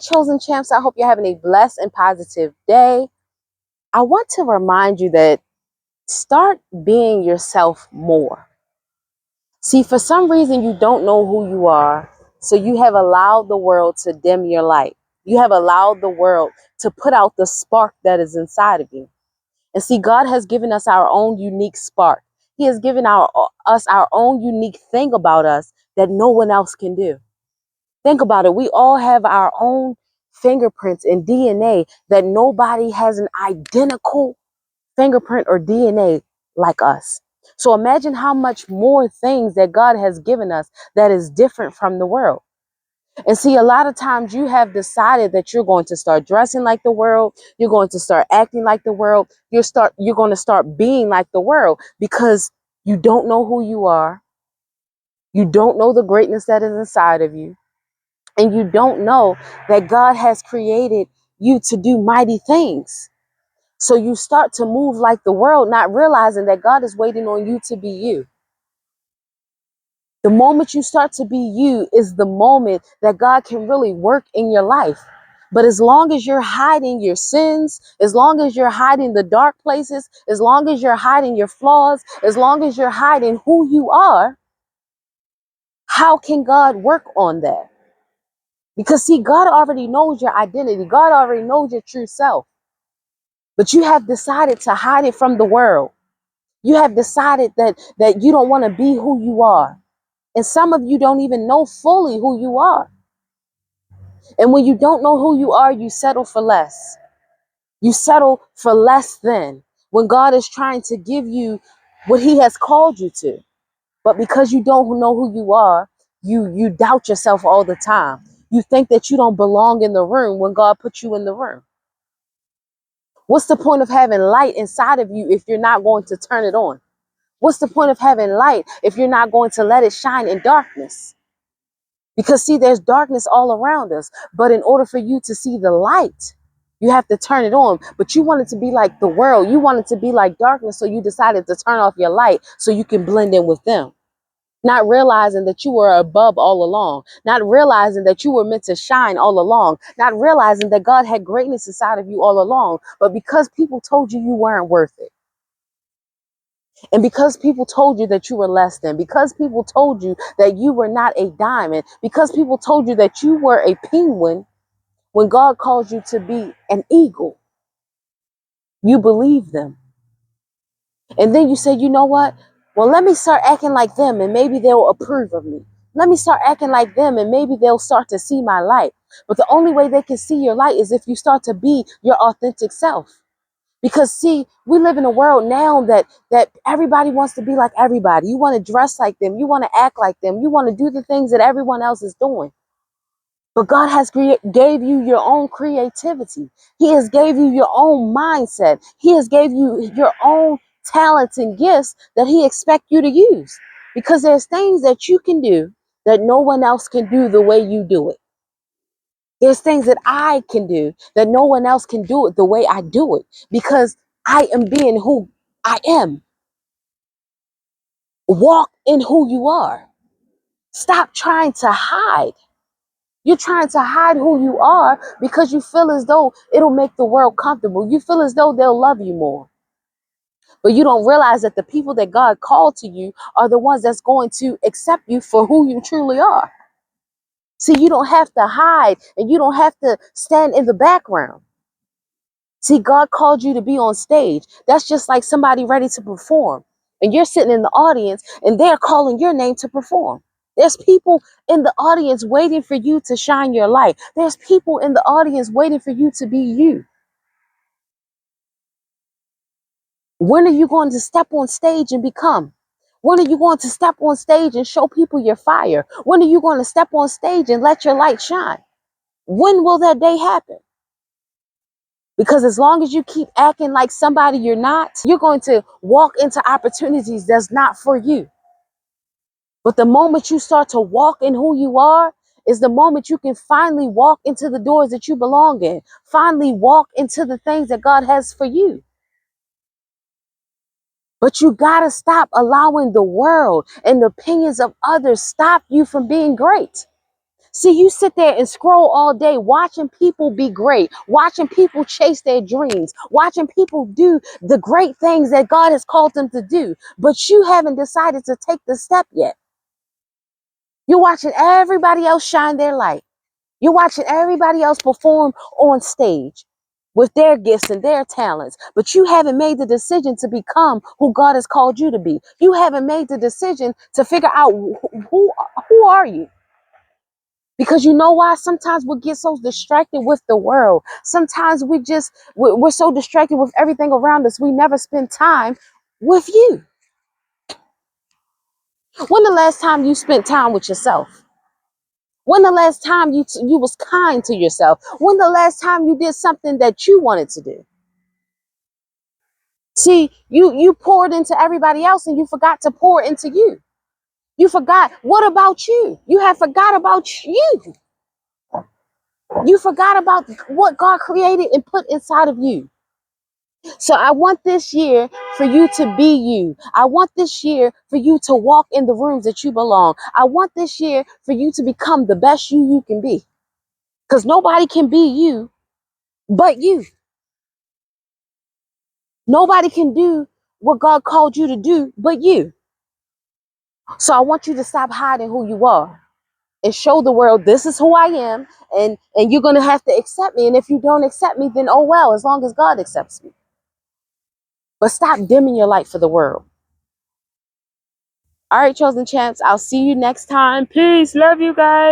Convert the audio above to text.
chosen champs. I hope you're having a blessed and positive day. I want to remind you that start being yourself more. See, for some reason, you don't know who you are, so you have allowed the world to dim your light. You have allowed the world to put out the spark that is inside of you. And see, God has given us our own unique spark. He has given us our own unique thing about us that no one else can do. Think about it. We all have our own fingerprints and DNA that nobody has an identical fingerprint or DNA like us. So imagine how much more things that God has given us that is different from the world. And see, a lot of times you have decided that you're going to start dressing like the world. You're going to start acting like the world. You're going to start being like the world because you don't know who you are. You don't know the greatness that is inside of you. And you don't know that God has created you to do mighty things. So you start to move like the world, not realizing that God is waiting on you to be you. The moment you start to be you is the moment that God can really work in your life. But as long as you're hiding your sins, as long as you're hiding the dark places, as long as you're hiding your flaws, as long as you're hiding who you are, how can God work on that? Because see, God already knows your identity. God already knows your true self. But you have decided to hide it from the world. You have decided that you don't want to be who you are. And some of you don't even know fully who you are. And when you don't know who you are, you settle for less. You settle for less than when God is trying to give you what he has called you to. But because you don't know who you are, you doubt yourself all the time. You think that you don't belong in the room when God put you in the room. What's the point of having light inside of you if you're not going to turn it on? What's the point of having light if you're not going to let it shine in darkness? Because see, there's darkness all around us. But in order for you to see the light, you have to turn it on. But you want it to be like the world. You want it to be like darkness. So you decided to turn off your light so you can blend in with them. Not realizing that you were above all along. Not realizing that you were meant to shine all along. Not realizing that God had greatness inside of you all along. But because people told you you weren't worth it. And because people told you that you were less than, because people told you that you were not a diamond, because people told you that you were a penguin, when God called you to be an eagle, you believe them. And then you say, you know what? Well, let me start acting like them and maybe they'll approve of me. Let me start acting like them and maybe they'll start to see my light. But the only way they can see your light is if you start to be your authentic self. Because see, we live in a world now that everybody wants to be like everybody. You want to dress like them. You want to act like them. You want to do the things that everyone else is doing. But God has gave you your own creativity. He has gave you your own mindset. He has gave you your own talents and gifts that he expects you to use. Because there's things that you can do that no one else can do the way you do it. There's things that I can do that no one else can do it the way I do it because I am being who I am. Walk in who you are. Stop trying to hide. You're trying to hide who you are because you feel as though it'll make the world comfortable. You feel as though they'll love you more. But you don't realize that the people that God called to you are the ones that's going to accept you for who you truly are. See, you don't have to hide and you don't have to stand in the background. See, God called you to be on stage. That's just like somebody ready to perform. And you're sitting in the audience and they're calling your name to perform. There's people in the audience waiting for you to shine your light. There's people in the audience waiting for you to be you. When are you going to step on stage and become? When are you going to step on stage and show people your fire? When are you going to step on stage and let your light shine? When will that day happen? Because as long as you keep acting like somebody you're not, you're going to walk into opportunities that's not for you. But the moment you start to walk in who you are is the moment you can finally walk into the doors that you belong in. Finally walk into the things that God has for you. But you got to stop allowing the world and the opinions of others stop you from being great. See, you sit there and scroll all day watching people be great, watching people chase their dreams, watching people do the great things that God has called them to do, but you haven't decided to take the step yet. You're watching everybody else shine their light. You're watching everybody else perform on stage with their gifts and their talents, but you haven't made the decision to become who God has called you to be. You haven't made the decision to figure out who are you? Because you know why? Sometimes we get so distracted with the world. Sometimes we're so distracted with everything around us. We never spend time with you. When the last time you spent time with yourself? When the last time you was kind to yourself? When the last time you did something that you wanted to do? See, you poured into everybody else and you forgot to pour into you. You forgot. What about you? You have forgot about you. You forgot about what God created and put inside of you. So I want this year for you to be you. I want this year for you to walk in the rooms that you belong. I want this year for you to become the best you can be. Because nobody can be you but you. Nobody can do what God called you to do but you. So I want you to stop hiding who you are and show the world this is who I am, and you're gonna have to accept me. And if you don't accept me, then oh well, as long as God accepts me. But stop dimming your light for the world. All right, chosen champs, I'll see you next time. Peace. Love you guys.